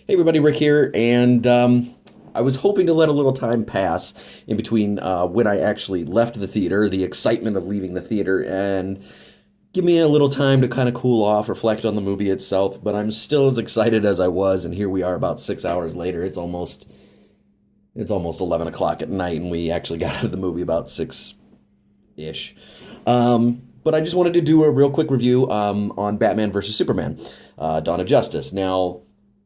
Hey everybody, Rick here, and I was hoping to let a little time pass in between when I actually left the theater, the excitement of leaving the theater, and give me a little time to kind of cool off, reflect on the movie itself. But I'm still as excited as I was, and here we are about 6 hours later. It's almost 11 o'clock at night, and we actually got out of the movie about six ish. But I just wanted to do a real quick review on Batman versus Superman, Dawn of Justice. Now,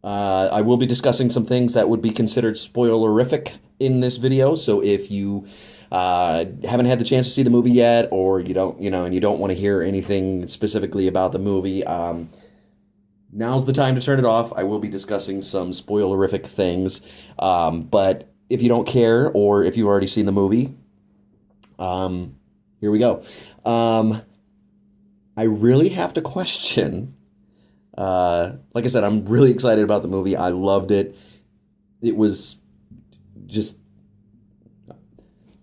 I will be discussing some things that would be considered spoilerific in this video. So if you haven't had the chance to see the movie yet, or you don't, and you don't want to hear anything specifically about the movie, now's the time to turn it off. I will be discussing some spoilerific things. But if you don't care, or if you've already seen the movie, here we go. I really have to question. Like I said, I'm really excited about the movie. I loved it. It was just.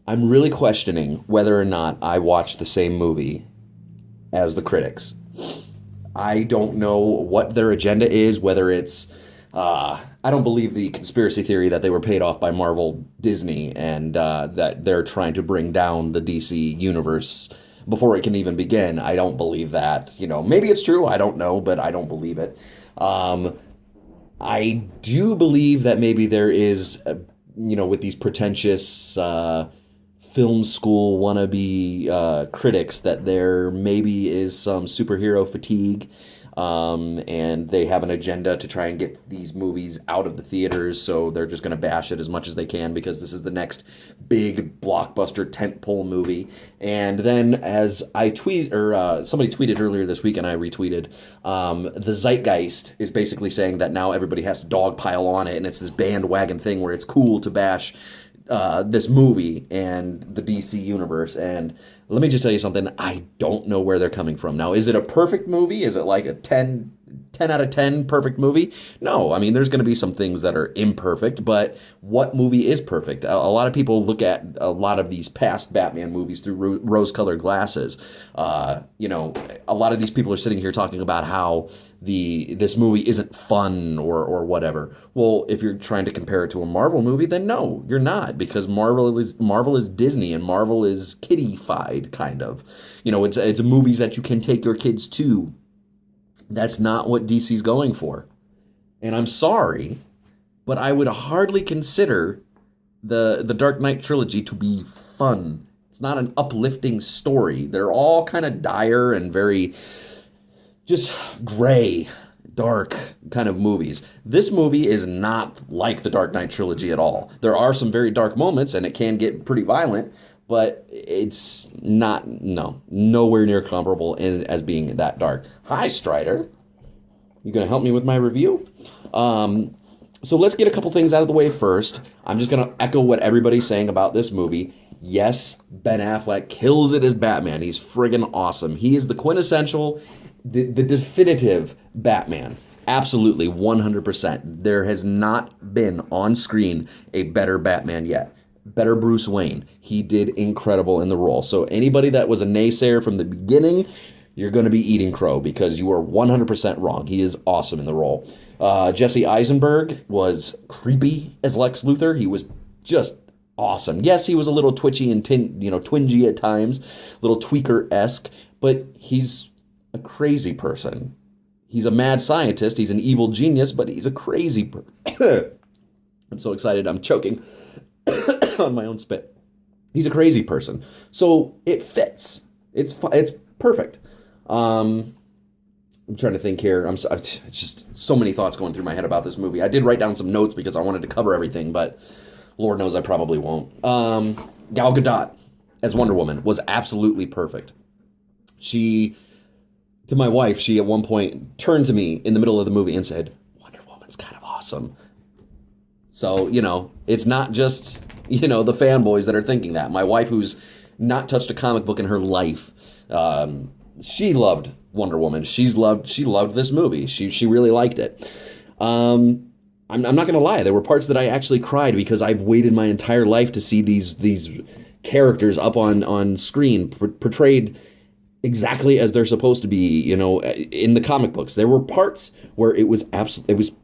I'm really questioning whether or not I watched the same movie as the critics. I don't know what their agenda is, whether it's. I don't believe the conspiracy theory that they were paid off by Marvel Disney and that they're trying to bring down the DC universe before it can even begin. I don't believe that. Maybe it's true. I don't know, but I don't believe it. I do believe that maybe there is, with these pretentious film school wannabe critics, that there maybe is some superhero fatigue. And they have an agenda to try and get these movies out of the theaters, so they're just going to bash it as much as they can because this is the next big blockbuster tentpole movie. And then, as I tweet or somebody tweeted earlier this week, and I retweeted, the zeitgeist is basically saying that now everybody has to dogpile on it, and it's this bandwagon thing where it's cool to bash this movie and the DC universe. And let me just tell you something. I don't know where they're coming from. Now, is it a perfect movie? Is it like a 10 out of 10 perfect movie? No. I mean, there's going to be some things that are imperfect, but what movie is perfect? A lot of people look at a lot of these past Batman movies through rose-colored glasses. A lot of these people are sitting here talking about how this movie isn't fun or whatever. Well, if you're trying to compare it to a Marvel movie, then no, you're not, because Marvel is Disney, and Marvel is kiddified, kind of. It's movies that you can take your kids to. That's not what DC's going for. And I'm sorry, but I would hardly consider the Dark Knight trilogy to be fun. It's not an uplifting story. They're all kind of dire and very just gray, dark kind of movies. This movie is not like the Dark Knight trilogy at all. There are some very dark moments, and it can get pretty violent, but it's nowhere near comparable as being that dark. Hi, Strider. You gonna help me with my review? So let's get a couple things out of the way first. I'm just gonna echo what everybody's saying about this movie. Yes, Ben Affleck kills it as Batman. He's friggin' awesome. He is the quintessential, the definitive Batman. Absolutely, 100%. There has not been on screen a better Batman yet. Better Bruce Wayne. He did incredible in the role. So anybody that was a naysayer from the beginning, you're going to be eating crow, because you are 100% wrong. He is awesome in the role. Jesse Eisenberg was creepy as Lex Luthor. He was just awesome. Yes, he was a little twitchy and twingy at times, a little tweaker-esque, but he's a crazy person. He's a mad scientist. He's an evil genius, but he's a crazy person. I'm so excited. I'm choking on my own spit. He's a crazy person. So it fits. It's perfect. I'm trying to think here. It's just so many thoughts going through my head about this movie. I did write down some notes because I wanted to cover everything, but Lord knows I probably won't. Gal Gadot as Wonder Woman was absolutely perfect. To my wife, she at one point turned to me in the middle of the movie and said, "Wonder Woman's kind of awesome." So, it's not just, the fanboys that are thinking that. My wife, who's not touched a comic book in her life, she loved Wonder Woman. She loved this movie. She really liked it. I'm not going to lie. There were parts that I actually cried because I've waited my entire life to see these characters up on screen portrayed exactly as they're supposed to be, in the comic books. There were parts where it was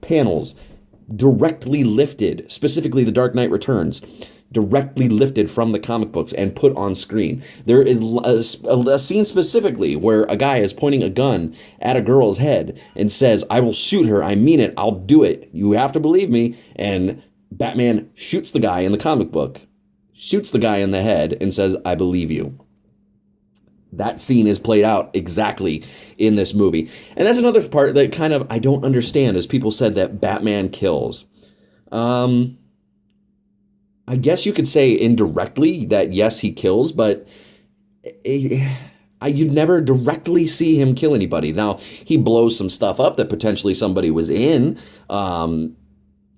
panels directly lifted, specifically The Dark Knight Returns, directly lifted from the comic books and put on screen. There is a scene specifically where a guy is pointing a gun at a girl's head and says, "I will shoot her. I mean it. I'll do it. You have to believe me." And Batman shoots the guy in the comic book, shoots the guy in the head and says, "I believe you." That scene is played out exactly in this movie. And that's another part that kind of I don't understand, is people said that Batman kills. I guess you could say indirectly that yes, he kills, but you'd never directly see him kill anybody. Now, he blows some stuff up that potentially somebody was in.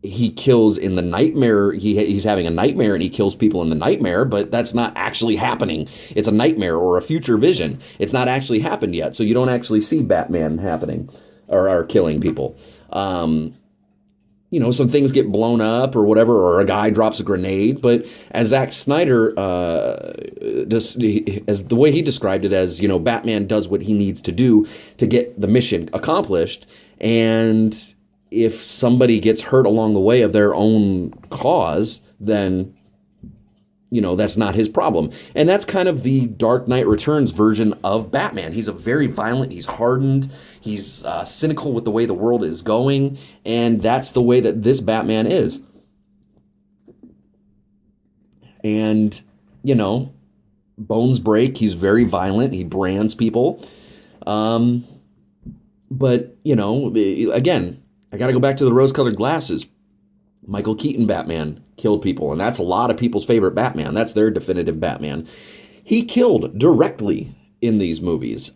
He kills in the nightmare. He's having a nightmare and he kills people in the nightmare, but that's not actually happening. It's a nightmare or a future vision. It's not actually happened yet, so you don't actually see Batman happening or killing people. Some things get blown up or whatever, or a guy drops a grenade. But as Zack Snyder, as the way he described it as, Batman does what he needs to do to get the mission accomplished. And if somebody gets hurt along the way of their own cause, then, that's not his problem. And that's kind of the Dark Knight Returns version of Batman. He's a very violent, he's hardened, he's cynical with the way the world is going, and that's the way that this Batman is. And, bones break, he's very violent, he brands people. But, again, I got to go back to the rose-colored glasses. Michael Keaton Batman killed people, and that's a lot of people's favorite Batman. That's their definitive Batman. He killed directly in these movies.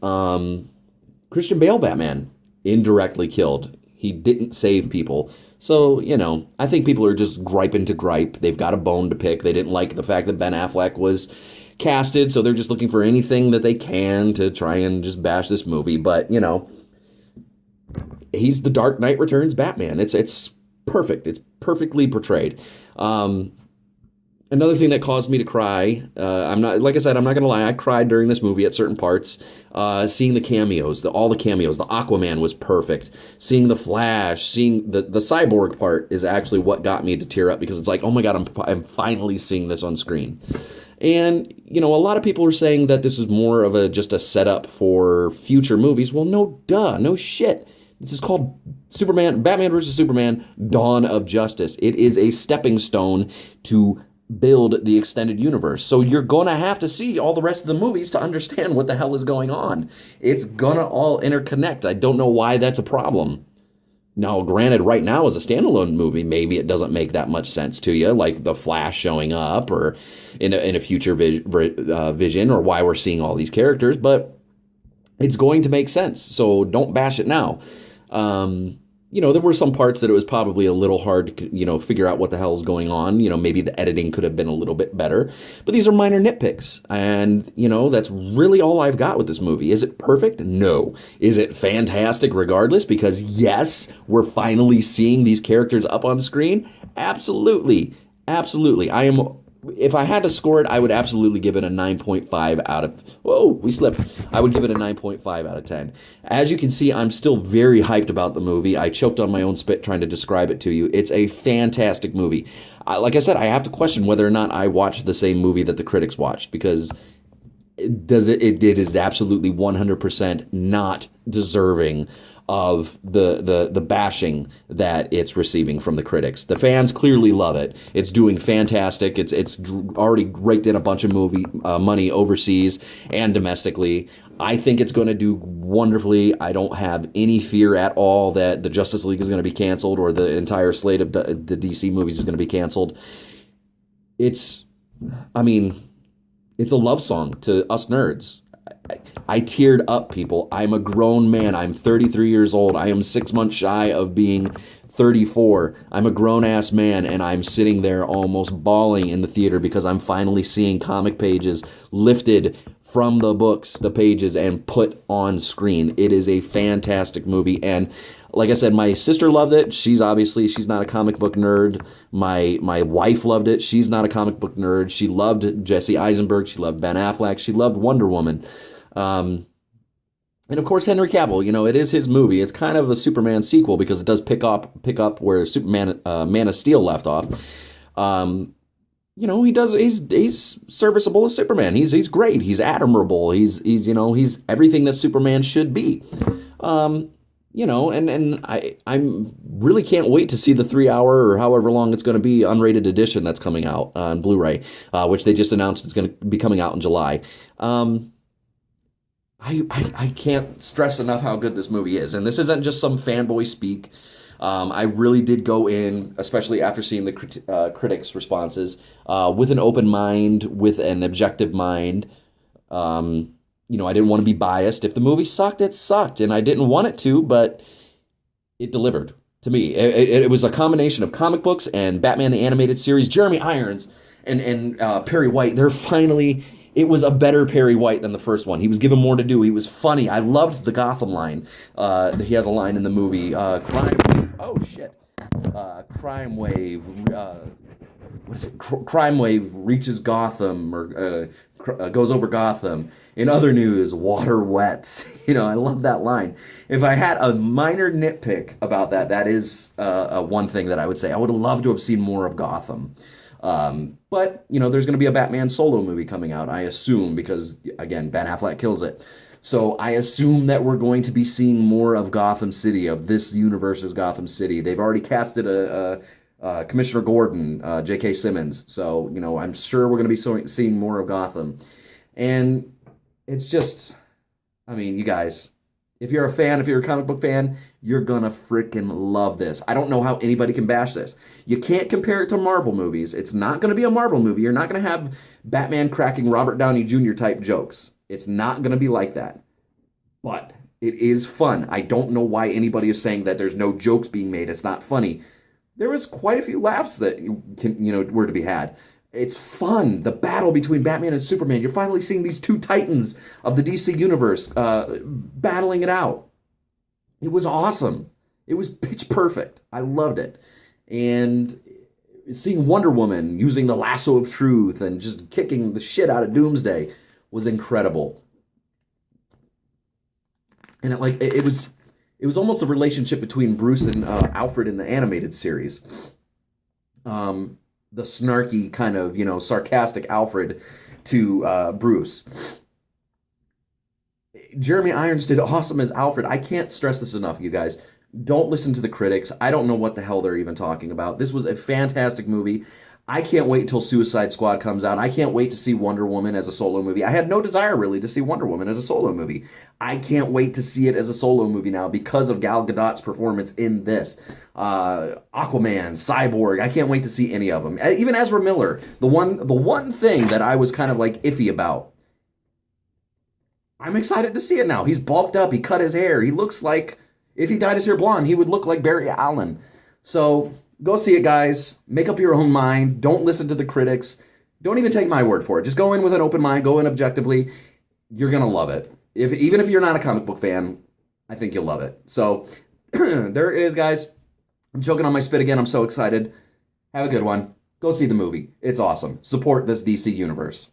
Christian Bale Batman indirectly killed. He didn't save people. So, I think people are just griping to gripe. They've got a bone to pick. They didn't like the fact that Ben Affleck was casted, so they're just looking for anything that they can to try and just bash this movie. But, he's the Dark Knight Returns Batman. It's perfect. It's perfectly portrayed. Another thing that caused me to cry, I'm not going to lie, I cried during this movie at certain parts. Seeing the cameos, all the cameos, the Aquaman was perfect. Seeing the Flash, seeing the Cyborg part is actually what got me to tear up, because it's like, oh my God, I'm finally seeing this on screen. And, a lot of people are saying that this is more of just a setup for future movies. Well, no shit. This is called Batman vs. Superman, Dawn of Justice. It is a stepping stone to build the extended universe. So you're going to have to see all the rest of the movies to understand what the hell is going on. It's going to all interconnect. I don't know why that's a problem. Now, granted, right now as a standalone movie, maybe it doesn't make that much sense to you, like the Flash showing up or in a future vision, or why we're seeing all these characters, but it's going to make sense. So don't bash it now. There were some parts that it was probably a little hard to, figure out what the hell is going on. Maybe the editing could have been a little bit better. But these are minor nitpicks. And, that's really all I've got with this movie. Is it perfect? No. Is it fantastic regardless? Because, yes, we're finally seeing these characters up on screen. Absolutely. Absolutely. If I had to score it, I would absolutely give it a 9.5 out of... Whoa, we slipped. I would give it a 9.5 out of 10. As you can see, I'm still very hyped about the movie. I choked on my own spit trying to describe it to you. It's a fantastic movie. Like I said, I have to question whether or not I watched the same movie that the critics watched, because it is absolutely 100% not deserving of the bashing that it's receiving from the critics. The fans clearly love it. It's doing fantastic. It's already raked in a bunch of money overseas and domestically. I think it's going to do wonderfully. I don't have any fear at all that the Justice League is going to be canceled or the entire slate of the DC movies is going to be canceled. It's a love song to us nerds. I teared up, people. I'm a grown man. I'm 33 years old. I am 6 months shy of being 34. I'm a grown-ass man, and I'm sitting there almost bawling in the theater because I'm finally seeing comic pages lifted from the books, the pages, and put on screen. It is a fantastic movie, and like I said, my sister loved it. She's not a comic book nerd. My wife loved it. She's not a comic book nerd. She loved Jesse Eisenberg. She loved Ben Affleck. She loved Wonder Woman. And of course, Henry Cavill. It is his movie. It's kind of a Superman sequel because it does pick up where Superman, Man of Steel left off. Um, he does. He's serviceable as Superman. He's great. He's admirable. He's everything that Superman should be. Um, and I'm really can't wait to see the 3 hour or however long it's going to be unrated edition that's coming out on Blu-ray, which they just announced it's going to be coming out in July. I can't stress enough how good this movie is, and this isn't just some fanboy speak. I really did go in, especially after seeing the critics' responses, with an open mind, with an objective mind. I didn't want to be biased. If the movie sucked, it sucked, and I didn't want it to, but it delivered to me. It was a combination of comic books and Batman the Animated Series. Jeremy Irons and Perry White. They're finally. It was a better Perry White than the first one. He was given more to do. He was funny. I loved the Gotham line. He has a line in the movie. Crime Wave. Oh shit. Crime Wave. What is it? Crime Wave reaches Gotham or goes over Gotham. In other news, water wet. I love that line. If I had a minor nitpick about that, that is one thing that I would say. I would have loved to have seen more of Gotham. But there's going to be a Batman solo movie coming out, I assume, because, again, Ben Affleck kills it. So I assume that we're going to be seeing more of Gotham City, of this universe's Gotham City. They've already casted Commissioner Gordon, J.K. Simmons. So, I'm sure we're going to be seeing more of Gotham. And it's just, you guys, if you're a fan, if you're a comic book fan, you're gonna freaking love this. I don't know how anybody can bash this. You can't compare it to Marvel movies. It's not gonna be a Marvel movie. You're not gonna have Batman cracking Robert Downey Jr. type jokes. It's not gonna be like that. But it is fun. I don't know why anybody is saying that there's no jokes being made. It's not funny. There was quite a few laughs that were to be had. It's fun. The battle between Batman and Superman. You're finally seeing these two titans of the DC universe battling it out. It was awesome. It was pitch perfect. I loved it. And seeing Wonder Woman using the lasso of truth and just kicking the shit out of Doomsday was incredible. And it was almost a relationship between Bruce and Alfred in the animated series. The snarky kind of, sarcastic Alfred to Bruce. Jeremy Irons did awesome as Alfred. I can't stress this enough, you guys. Don't listen to the critics. I don't know what the hell they're even talking about. This was a fantastic movie. I can't wait until Suicide Squad comes out. I can't wait to see Wonder Woman as a solo movie. I had no desire really to see Wonder Woman as a solo movie. I can't wait to see it as a solo movie now because of Gal Gadot's performance in this. Aquaman, Cyborg. I can't wait to see any of them. Even Ezra Miller. The one thing that I was kind of like iffy about. I'm excited to see it now. He's bulked up. He cut his hair. He looks like, if he dyed his hair blonde, he would look like Barry Allen. So go see it, guys. Make up your own mind. Don't listen to the critics. Don't even take my word for it. Just go in with an open mind. Go in objectively. You're going to love it. Even if you're not a comic book fan, I think you'll love it. So there it is, guys. I'm choking on my spit again. I'm so excited. Have a good one. Go see the movie. It's awesome. Support this DC universe.